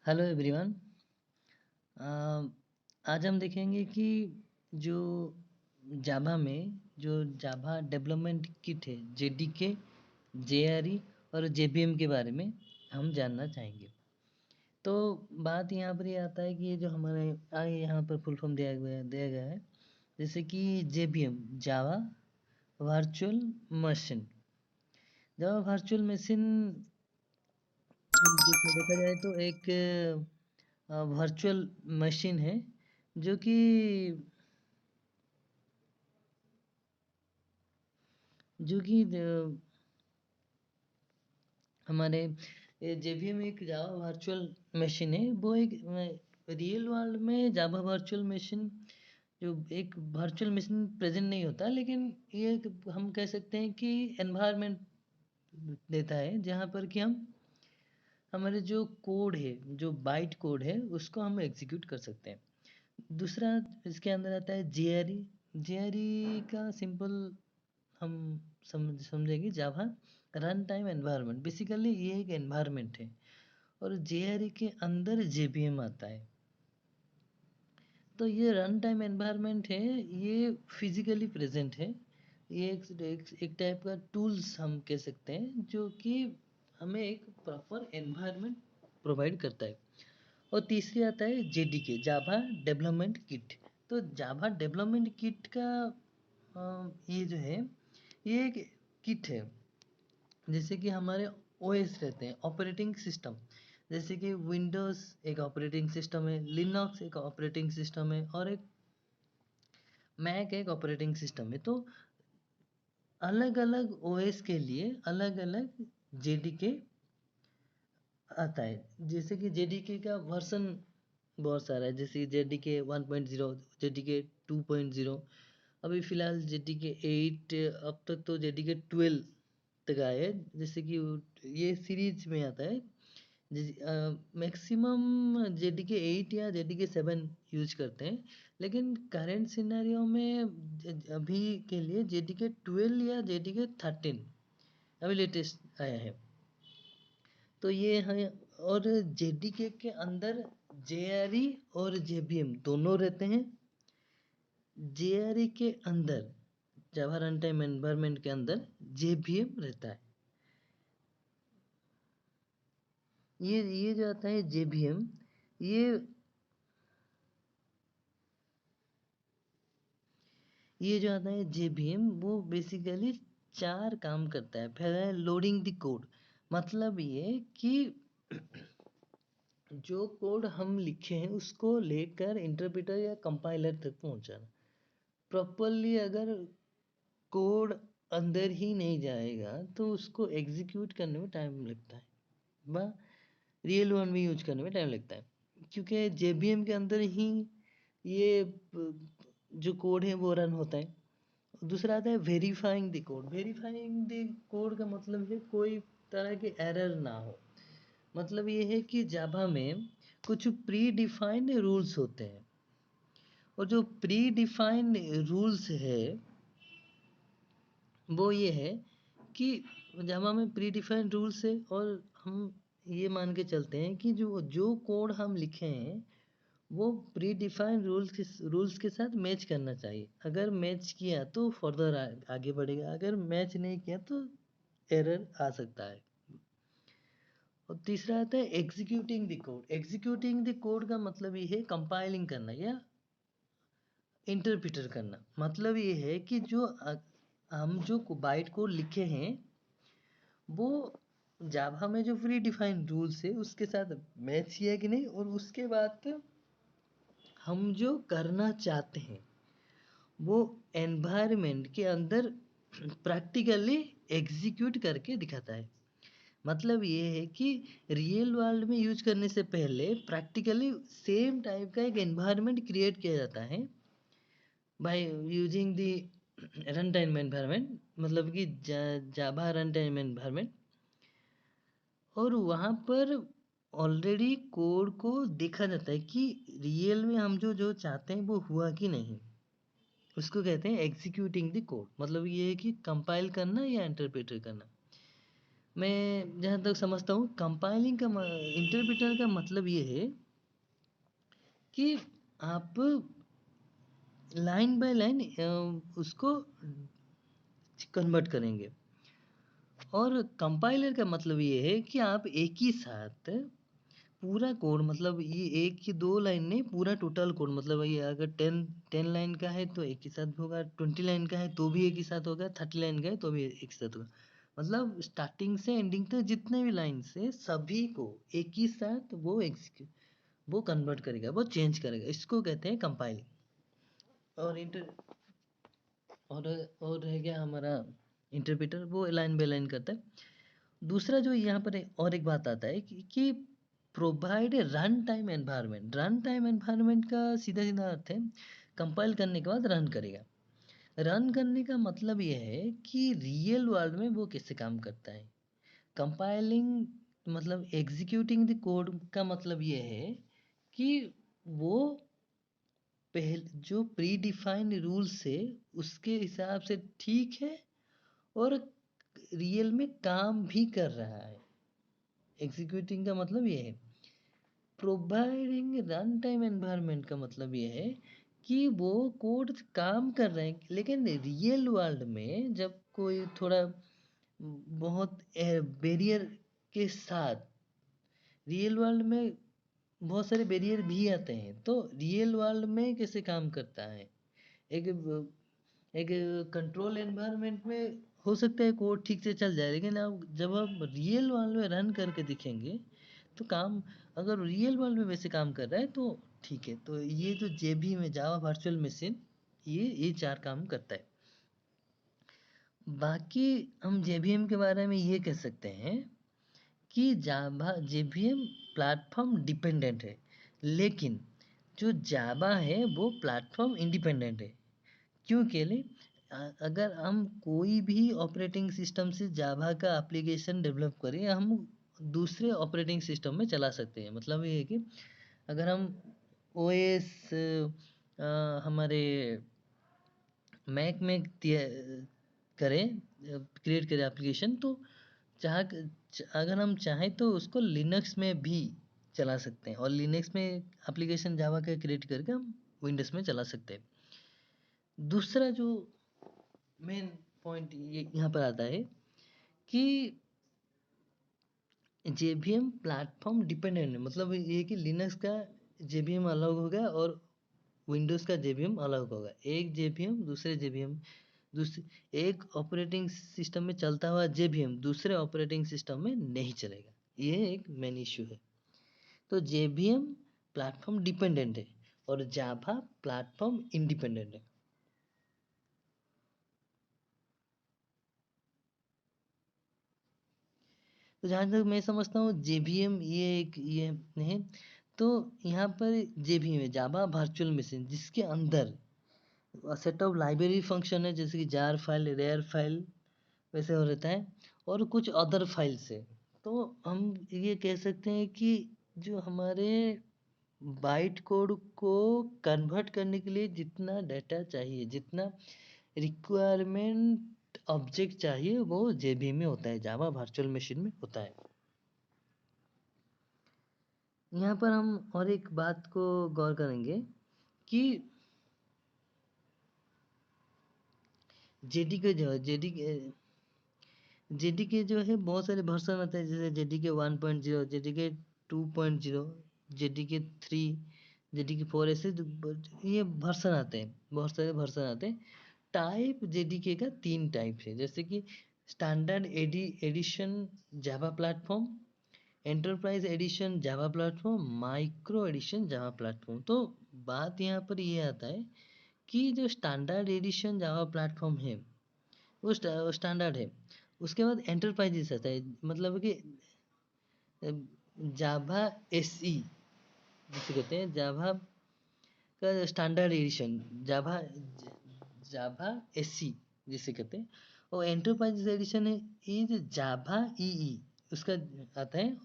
Hello everyone. आज हम देखेंगे कि जो जावा में जो जावा डेवलपमेंट किट है जेडीके, जेआरई और जेबीएम के बारे में हम जानना चाहेंगे। तो बात यहाँ पर ये आता है कि ये जो हमारे आगे यहाँ पर फुल फॉर्म दिया गया है, जैसे कि JVM Java virtual machine. Java virtual machine देखा जाए तो एक वर्चुअल मशीन है जो कि जो कि हमारे जेवीएम एक जावा वर्चुअल मशीन है। वो एक रियल वर्ल्ड में जावा वर्चुअल मशीन जो एक वर्चुअल मशीन प्रेजेंट नहीं होता, लेकिन ये हम कह सकते हैं कि एनवायरनमेंट देता है जहाँ पर कि हम हमारे जो कोड है, जो बाइट कोड है, उसको हम एग्जीक्यूट कर सकते हैं। दूसरा इसके अंदर आता है जेआरई। जेआरई का सिंपल हम समझेंगे जावा रन टाइम एनवायरनमेंट। बेसिकली ये एक एनवायरनमेंट है और जेआरई के अंदर जेबीएम आता है। तो ये रन टाइम एनवायरनमेंट है, ये फिजिकली प्रेजेंट है। ये एक टाइप का टूल्स हम कह सकते हैं जो कि हमें एक प्रॉपर एनवायरनमेंट प्रोवाइड करता है। और तीसरी आता है जेडीके, जावा डेवलपमेंट किट। तो जावा डेवलपमेंट किट का ये जो है, ये एक किट है। जैसे कि हमारे ओएस रहते हैं, ऑपरेटिंग सिस्टम। जैसे कि विंडोज़ एक ऑपरेटिंग सिस्टम है, लिनक्स एक ऑपरेटिंग सिस्टम है और एक मैक एक ऑपरेटिंग सिस्टम है। तो अलग अलग ओएस के लिए अलग अलग जेडीके आता है। जैसे कि जेडीके का वर्जन बहुत सारा है, जैसे जेडीके 1.0, जेडीके 2.0, अभी फ़िलहाल जेडीके 8, अब तक तो जेडीके 12 तक आए हैं। जैसे कि ये सीरीज में आता है। मैक्सिमम जेडीके 8 या जेडीके 7 यूज करते हैं, लेकिन करेंट सिनेरियो में अभी के लिए जेडीके 12 या जेडीके 13 अभी लेटेस्ट आया है। तो ये है। और जेडीके के अंदर जेआरई और जेबीएम दोनों रहते हैं। जेआरई के अंदर जावा रन टाइम एनवायरनमेंट के अंदर जेबीएम रहता है। ये जो आता है जेबीएम, ये ये जो आता है जेबीएम, वो बेसिकली 4 काम करता है। पहला है लोडिंग द कोड। मतलब ये कि जो कोड हम लिखे हैं उसको लेकर इंटरप्रेटर या कंपाइलर तक पहुंचाना। प्रॉपरली अगर कोड अंदर ही नहीं जाएगा तो उसको एग्जीक्यूट करने में टाइम लगता है, व रियल वन में यूज करने में टाइम लगता है, क्योंकि जेबीएम के अंदर ही ये जो कोड है वो रन होता है। दूसरा आता है verifying the code. Verifying the code का मतलब है कोई तरह के एरर ना हो। मतलब ये है कि जावा में कुछ प्री डिफाइंड रूल्स होते हैं, और जो प्री डिफाइंड रूल्स है वो ये है कि जावा में प्री डिफाइंड रूल्स है, और हम ये मान के चलते हैं कि जो जो कोड हम लिखे हैं वो प्री डिफाइंड रूल्स के साथ मैच करना चाहिए। अगर मैच किया तो फर्दर आगे बढ़ेगा, अगर मैच नहीं किया तो एरर आ सकता है। और तीसरा आता है executing the code. Executing the code का मतलब ये है कंपाइलिंग करना या इंटरप्रेटर करना। मतलब ये है कि जो हम जो बाइट कोड लिखे हैं वो जावा में जो प्री डिफाइंड रूल्स है उसके साथ मैच किया कि नहीं, और उसके बाद हम जो करना चाहते हैं वो एनवायरनमेंट के अंदर प्रैक्टिकली एग्जीक्यूट करके दिखाता है। मतलब ये है कि रियल वर्ल्ड में यूज करने से पहले प्रैक्टिकली सेम टाइप का एक एनवायरनमेंट क्रिएट किया जाता है by using the run time environment, मतलब कि जावा रन टाइम एनवायरनमेंट। और वहाँ पर ऑलरेडी कोड को देखा जाता है कि रियल में हम जो जो चाहते हैं वो हुआ कि नहीं। उसको कहते हैं एग्जीक्यूटिंग द कोड। मतलब ये है कि कंपाइल करना या इंटरप्रेटर करना। मैं जहाँ तक समझता हूँ कंपाइलिंग का इंटरप्रेटर का मतलब ये है कि आप लाइन बाय लाइन उसको कन्वर्ट करेंगे, और कंपाइलर का मतलब ये है कि आप एक ही साथ पूरा कोड, मतलब ये एक की दो लाइन नहीं, पूरा टोटल कोड, मतलब ये अगर 10 लाइन का है तो एक ही साथ होगा, 20 लाइन का है तो भी एक ही साथ होगा, 30 लाइन का है तो भी एक साथ होगा। मतलब स्टार्टिंग से एंडिंग तक जितने भी लाइन से सभी को एक ही साथ वो कन्वर्ट करेगा, वो चेंज करेगा, इसको कहते हैं कंपाइलिंग। और इंटर और रह गया हमारा इंटरप्रेटर, वो लाइन बाय लाइन करता है। दूसरा जो यहाँ पर और एक बात आता है कि provide a run time environment. Run time environment का सीधा सीधा अर्थ है कंपाइल करने के बाद रन करेगा। रन करने का मतलब यह है कि रियल वर्ल्ड में वो कैसे काम करता है। कंपाइलिंग मतलब एग्जीक्यूटिंग द कोड का मतलब ये है कि वो पहले जो प्री डिफाइंड रूल्स से उसके हिसाब से ठीक है और रियल में काम भी कर रहा है। एग्जीक्यूटिंग का मतलब ये है। प्रोवाइडिंग रन टाइम एनवायरनमेंट का मतलब ये है कि वो कोड काम कर रहे हैं, लेकिन रियल वर्ल्ड में जब कोई थोड़ा बहुत बैरियर के साथ, रियल वर्ल्ड में बहुत सारे बैरियर भी आते हैं, तो रियल वर्ल्ड में कैसे काम करता है। एक एक कंट्रोल एनवायरनमेंट में हो सकता है कोड ठीक से चल जाए, लेकिन अब जब आप रियल वर्ल्ड में रन करके दिखेंगे तो काम, अगर रियल वर्ल्ड में वैसे काम कर रहा है तो ठीक है। तो ये जो जेबी में जावा वर्चुअल मशीन, ये चार काम करता है। बाकी हम जेबीएम के बारे में ये कह सकते हैं कि जावा जेबीएम प्लेटफॉर्म डिपेंडेंट है, लेकिन जो जावा है वो प्लेटफॉर्म इंडिपेंडेंट है। क्यों केले? अगर हम कोई भी ऑपरेटिंग सिस्टम से जावा का एप्लीकेशन डेवलप करें, हम दूसरे ऑपरेटिंग सिस्टम में चला सकते हैं। मतलब ये है कि अगर हम ओएस हमारे मैक में करें, क्रिएट करें एप्लीकेशन, तो चाह अगर हम चाहें तो उसको लिनक्स में भी चला सकते हैं, और लिनक्स में एप्लीकेशन जावा का क्रिएट करके हम विंडोज़ में चला सकते हैं। दूसरा जो मेन पॉइंट ये यहाँ पर आता है कि जेबीएम प्लेटफॉर्म डिपेंडेंट है। मतलब ये कि लिनक्स का जेबीएम अलग होगा और विंडोज़ का जेबीएम अलग होगा। एक जेबीएम दूसरे जेबीएम दूसरे एक ऑपरेटिंग सिस्टम में चलता हुआ जेबीएम दूसरे ऑपरेटिंग सिस्टम में नहीं चलेगा। ये एक मेन इश्यू है। तो जेबीएम प्लेटफॉर्म डिपेंडेंट है और जावा प्लेटफॉर्म इंडिपेंडेंट है। तो जहाँ तक मैं समझता हूँ जेबीएम ये एक ये है। तो यहाँ पर जेबीएम है जावा वर्चुअल मशीन, जिसके अंदर सेट ऑफ लाइब्रेरी फंक्शन है, जैसे कि जार फाइल, रेयर फाइल वैसे हो रहता है, और कुछ अदर फाइल्स है। तो हम ये कह सकते हैं कि जो हमारे बाइट कोड को कन्वर्ट करने के लिए जितना डाटा चाहिए, जितना रिक्वायरमेंट ऑब्जेक्ट चाहिए, वो जेबी में होता है, जावा वर्चुअल मशीन में होता है। यहाँ पर हम और एक बात को गौर करेंगे कि जेडीके जो है जेडीके जो है बहुत सारे वर्जन आते हैं, जैसे जेडीके 1.0, जेडीके 2.0, जेडीके 3, जेडीके 4, ऐसे ये वर्जन आते हैं, बहुत सारे वर्जन आते हैं। टाइप जेडीके का 3 टाइप है, जैसे कि standard edition Java platform, enterprise edition Java platform, micro edition Java platform. तो बात यहाँ पर ये आता है कि जो स्टैंडर्ड एडिशन जावा प्लेटफॉर्म है वो स्टैंडर्ड है। उसके बाद एंटरप्राइजेस आता है, मतलब कि जावा एसई जिसे कहते हैं, जावा का स्टैंडर्ड एडिशन, जावा जावा एसई जिसे कहते हैं। और एंटरप्राइज एडिशन है ये जो जावा ईई उसका आता है।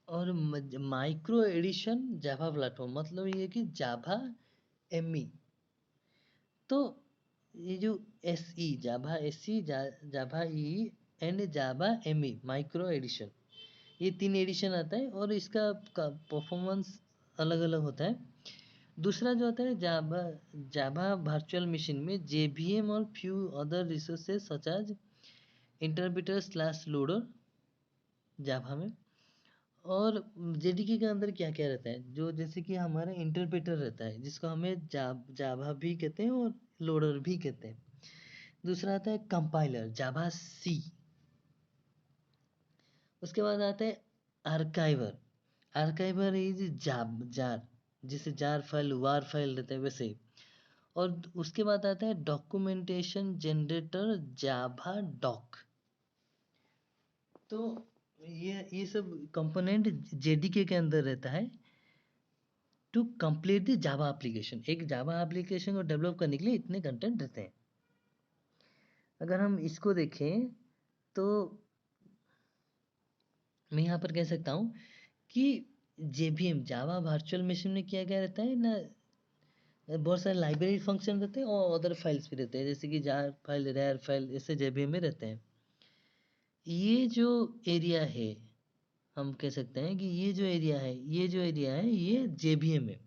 और माइक्रो एडिशन जावा प्लेटफॉर्म, मतलब ये कि जावा एमई। तो ये जो S E Java S E Java E and Java ME micro edition, ये 3 एडिशन आता है और इसका परफॉर्मेंस अलग अलग होता है। दूसरा जो होता है जावा जावा वर्चुअल मशीन में जेवीएम और few other resources such as interpreter slash loader Java में। और जेडीके के अंदर क्या क्या रहता है, जो जैसे कि हमारा इंटरप्रेटर रहता है जिसको हमें जावा भी कहते हैं और लोडर भी कहते हैं। दूसरा आता है कंपाइलर जावा सी। उसके बाद आता है आर्काइवर। आर्काइवर इज जार, जिसे जार फाइल वार फाइल रहता है वैसे। और उसके बाद आता है डॉक्यूमेंटेशन जनरेटर जावा डॉक। तो ये सब कंपोनेंट जेडीके के अंदर रहता है to complete the Java application. एक जावा एप्लीकेशन को डेवलप करने के लिए इतने कंटेंट रहते हैं। अगर हम इसको देखें तो मैं यहाँ पर कह सकता हूँ कि जेवीएम जावा वर्चुअल मशीन में क्या क्या रहता है ना, बहुत सारे लाइब्रेरी फंक्शन रहते हैं और अदर फाइल्स भी रहते हैं, जैसे कि जार फाइल रेयर फाइल ऐसे जेवीएम में रहते हैं। ये जो एरिया है, हम कह सकते हैं कि ये जो एरिया है ये जेवीएम है।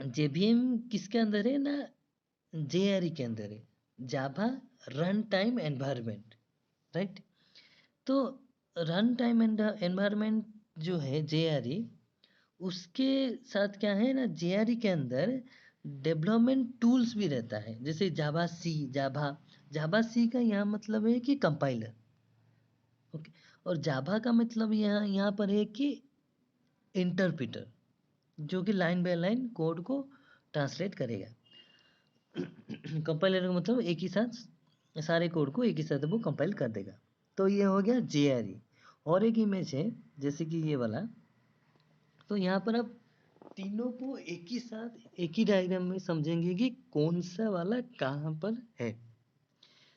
जेवीएम किसके अंदर है ना, जेआरई के अंदर है, Java run time environment, right. तो रन टाइम एनवायरनमेंट जो है जेआरई, उसके साथ क्या है ना, जेआरई के अंदर डेवलपमेंट टूल्स भी रहता है, जैसे जावा सी। जावा सी का यहाँ मतलब है कि कंपाइलर, ओके। और जावा का मतलब यहाँ पर है कि इंटरप्रेटर, जो कि लाइन बाय लाइन कोड को ट्रांसलेट करेगा। कंपाइलर का मतलब एक ही साथ सारे कोड को एक ही साथ वो कंपाइल कर देगा। तो ये हो गया जेआरई। और एक इमेज है जैसे कि ये वाला, तो यहाँ पर आप तीनों को एक ही साथ एक ही डायग्राम में समझेंगे कि कौन सा वाला कहाँ पर है।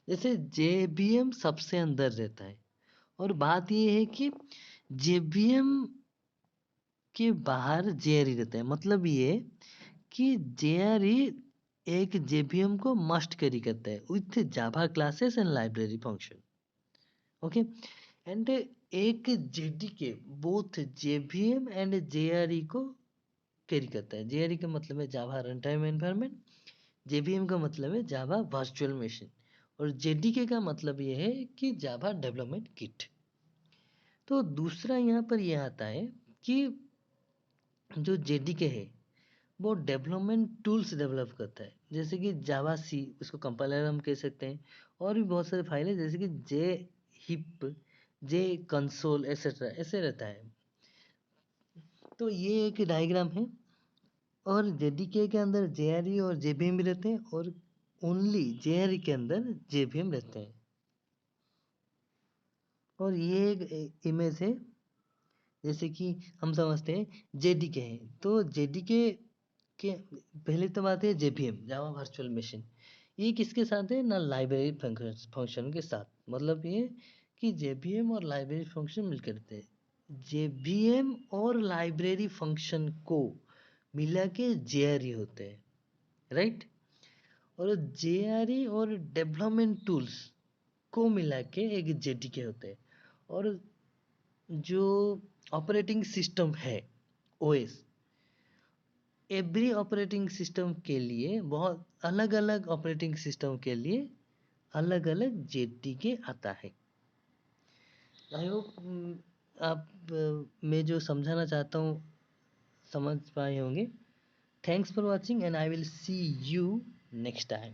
जैसे जेबीएम सबसे अंदर रहता है, और बात ये है कि जेबीएम के बाहर जेआरई रहता है। मतलब ये कि जेआरई एक जेबीएम को मस्ट कैरी करता है with Java classes and library function, okay. And एक JDK both JVM and JRE को कैरी करता है। जेआरई का मतलब है Java run time environment, JVM का मतलब है जावा वर्चुअल मशीन, और जेडीके का मतलब ये है कि जावा डेवलपमेंट किट। तो दूसरा यहाँ पर यह आता है कि जो जेडीके है वो डेवलपमेंट टूल्स डेवलप करता है, जैसे कि जावा सी, उसको कंपाइलर हम कह सकते हैं। और भी बहुत सारे फाइल है जैसे कि जे हिप, जे कंसोल एक्सेट्रा ऐसे रहता है। तो ये एक डायग्राम है। और जेडीके के अंदर जेआरई और जेबीएम भी रहते हैं, और ओनली जेआरई के अंदर जेबीएम रहते हैं। और ये एक इमेज है, जैसे कि हम समझते हैं जेडीके है, तो जेडीके के पहले तो बात है जेबीएम जावा वर्चुअल मशीन, ये किसके साथ है ना, लाइब्रेरी फंक्शन के साथ। मतलब ये कि जेबीएम और लाइब्रेरी फंक्शन मिलकर रहते हैं। जेबीएम और लाइब्रेरी फंक्शन को मिला के जेआरई होते हैं, राइट। और जेआरई और डेवलपमेंट टूल्स को मिला के एक जेडीके होते हैं। और जो ऑपरेटिंग सिस्टम है ओएस, एवरी ऑपरेटिंग सिस्टम के लिए बहुत अलग अलग ऑपरेटिंग सिस्टम के लिए अलग अलग जेडीके आता है। आई होप आप मैं जो समझाना चाहता हूँ समझ पाए होंगे। Thanks for watching and I will see you next time.